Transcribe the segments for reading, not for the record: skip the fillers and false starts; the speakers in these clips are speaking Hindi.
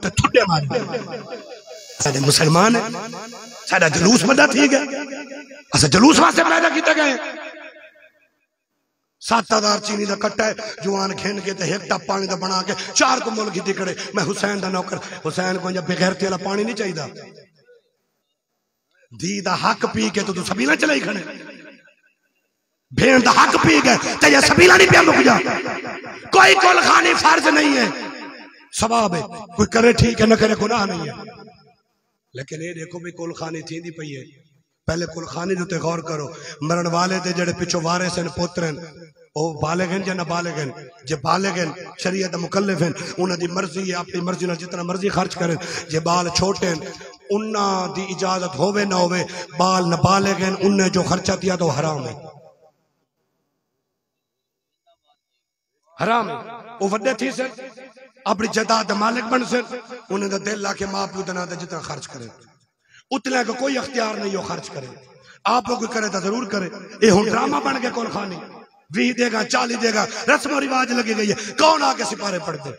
थुड्डे मार साडे मुसलमान है साडा जलूस बड़ा थी गया अस जलूस वास्ते पैदा किए गए 7000 चीनी का कट्टा है जुआन खेन के ते एक टप पानी का बना के 4 को मुल्क की खड़े मैं हुसैन का नौकर हुसैन को बेगैरती वाला पानी नहीं चाहिए धी का हक पी के तू सबीला चलाई खड़े भेड़ का हक पी गए तो ये सबीला नहीं पिया मुक जा कोई कुलखानी फर्ज नहीं है सवाब है कोई करे ठीक है न करे गुनाह नहीं है लेकिन ये देखो भी कुलखानी थी पई है पहले कुलखानी जो गौर करो मरण वाले थे जेडे पिछो वारिस हैं पुत्र हैं ओ बालिग हैं या ना बालिग हैं जे बालिग हैं शरीयत मुकल्लिफ हैं उन्हां दी मर्जी है अपनी मर्जी नाल जितना मर्जी खर्च करें जे बाल छोटे हैं उन्हां दी इजाजत होवे ना होवे बाल नाबालिग हैं उन्हें जो खर्चा किया तो हराम है वो वड्डे थी सर अपनी जायदाद मालिक बन सर उन्हें तो दिल लाके मां प्यो दे नाम जितना खर्च करे उतने को कोई अख्तियार नहीं हो खर्च करे आप कोई करे तो जरूर करे ये हुन ड्रामा बन गया कुलखानी 20 देगा 40 देगा रस्म रिवाज लगी गई है कौन आके सिपारे पढ़ते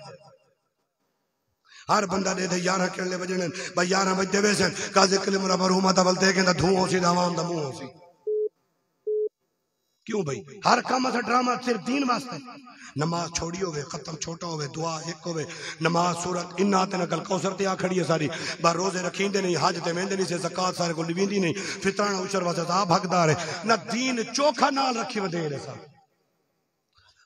हर बंदा दे 11 किले बजने भाई 11 बजे देवे सन काजे कलम मरहुमा दा बलते कहंदा धूं होसी दा आवाम दा मुंह होसी क्यों भाई हर काम से ड्रामा सिर्फ दीन वास्ते नमाज छोड़ी होवे खत्म छोटा होवे दुआ एक होवे नमाज सूरत इन्ना ते नकल कौसर ते आ खड़ी है सारी बार रोजे रखींदे नहीं हज ते वेंदे नहीं से ज़कात सारे को लिवींदी नहीं फितराना उशर वास्ते आप हकदार है ना दीन चोखा नाल रखी वधेरे सा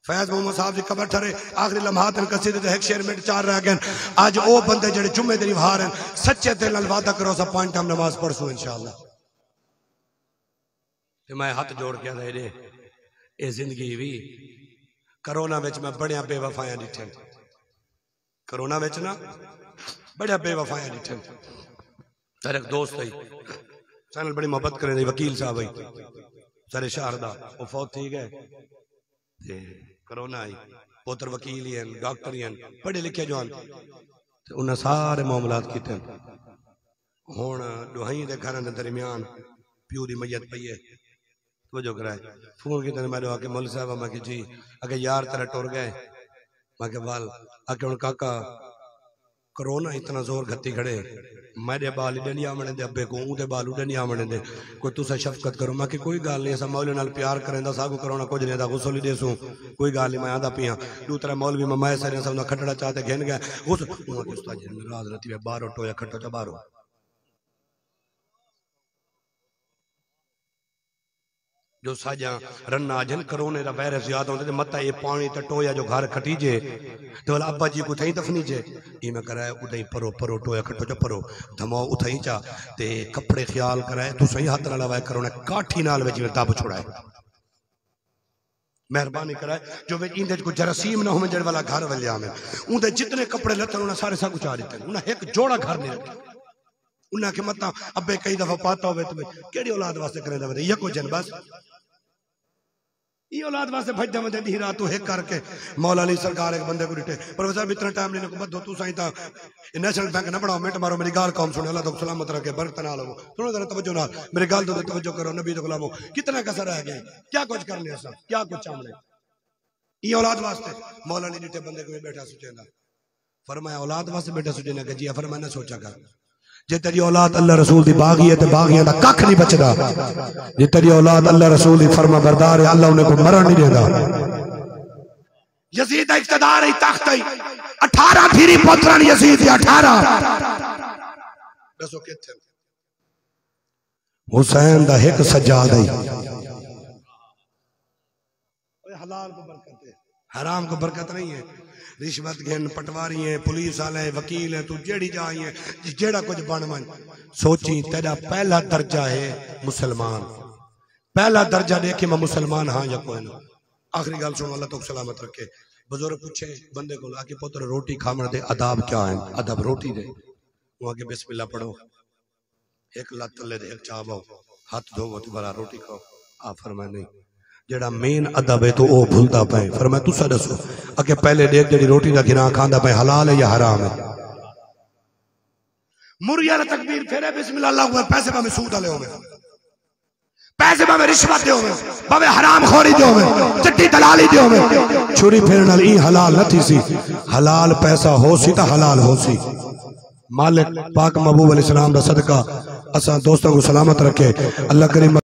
फैज मोहम्मद साहब जी कबर ठरे आखिरी लम्हात कसीदे ते एक शेर मिनट 4 रह गए आज ओ बंदे जेडे जुम्मे दी हार हैं सच्चे दिल नाल वादा करो सा 5 टाइम नमाज पढ़सो इंशाअल्लाह ते मैं हाथ जोड़ के दे ये जिंदगी भी करोना में मैं बड़िया बेवफाया डिठे करोना में ना बड़िया बेवफाया डिठे सारे दोस्त आई सारे बड़ी मोहब्बत करे वकील साहब आई सारे शहर का वो फौत थी गए करोना आई पुत्र वकील ही हैं डॉक्टर ही हैं पढ़े लिखे जो उन्हें सारे मामलात किए हुण दुहाई के घर के दरमियान प्यू की मैयत पई है तो जो कराए फोन कितने मैं आके मौलवी साहब मैं कि जी अगे यार तेरा टुर गए मैं के बाल आके हुण काका कोरोना इतना जोर घत्ती खड़े मेरे बाल इधर नहीं आमने दे अब्बे को ऊदे बाल उधर नहीं आमने दे कोई तुसा शफकत करो मैं कि कोई गल नहीं ऐसा मौलवी नाल प्यार करेंदा सागो करोना कुछ नहीं दा गुस्सा देसू कोई गल नहीं मैं आंदा पिया दूसरा मौलवी मैं सारे सब खटड़ा चाहते घेन गया उस उस्ताद जी नाराज रहती है बाहर टोया खट्टो चा बाहर जो साजा रन्ना जन करोने दा वायरस याद होंदे मता ये पानी ते टोया जो घर खटीजे तो अब्बा जी को थई दफनीजे ई मैं कराए उदई परो परो टोया खटो च परो धमो उथई चा ते कपड़े ख्याल कराए तू सही हाथ नाल वाए करोने काठी नाल विच दब छुड़ाए मेहरबानी कराए जो वे इंदे को जरासीम ना होवे जड़ वाला घर वल्या में उनदे जितने कपड़े लत्ते उन्हें सारे सब उचार दिते उन्हें एक जोड़ा घर नहीं रखा उन्हें के मता अब्बे कई दफा पाता होवे तो केड़ी औलाद वास्ते करेंदा वे ये को जन बस ये औलाद वास्ते भजदा मदे दी रात तो एक करके मौला अली सरकार एक बंदे को डिटे प्रोफेसर इतना टाइम लेने को बदो तू साईं ता नेशनल बैंक ना बढ़ाओ मिनट मारो मेरी गाल कौम सुने अल्लाह तो सलामत रखे बरकत ना लो सुनो जरा तवज्जो नाल मेरी गाल तो तवज्जो करो नबी तो गुलामो कितना कसर रह गया क्या कुछ करने ऐसा क्या कुछ चामड़े ये औलाद वास्ते मौला अली डिटे बंदे को बैठा सोचेंदा फरमाया औलाद वास्ते बैठा सोचेना कि जी फरमाया ना सोचा कर जे तेरी औलाद अल्लाह रसूल दी बागी है ते बागियां दा कख नहीं बचदा जे तेरी औलाद अल्लाह रसूल दी फरमा बरदार है अल्लाह उन्हें को मरण नहीं देता यजीद दा इख्तियार है तख्त है 18 धीरी पुत्रन यजीद दी 18 दसो किथे हुसैन दा एक सज्जाद है ओए हलाल को बरकत है हराम को बरकत नहीं है रिश्वत घेन पटवारी है पुलिस वाले है वकील है तू जेड़ी जाई है जेड़ा कुछ बन मन सोची तेरा पहला दर्जा है मुसलमान पहला दर्जा देखे मैं मुसलमान हाँ या कोई ना आखिरी गल सुनो अल्लाह तो सलामत रखे बुजुर्ग पूछे बंदे को आके पुत्र रोटी खाने दे अदाब क्या है अदब रोटी दे वो आगे बिस्मिल्लाह पढ़ो एक लत ले दे एक चावो हाथ धोवो दोबारा रोटी खाओ आ फरमाया नहीं जेड़ा मेन अदब है तो वो भूलता पे फरमाया तुसा दसो अगे पहले देख जेड़ी रोटी का गिरा खांदा पे हलाल है या हराम है मुरिया तकबीर फेरे बिस्मिल्लाह अल्लाहु अकबर पैसे भावे सूद वाले होवे पैसे भावे रिश्वत दे होवे भावे हराम खोरी दे होवे चिट्टी दलाली दे होवे छुरी फेरन वाली हलाल न थी सी हलाल पैसा हो सी ता हलाल हो सी मालिक पाक महबूब अलैहिस्सलाम दा सदका असा दोस्तों को सलामत रखे। अल्लाह करीम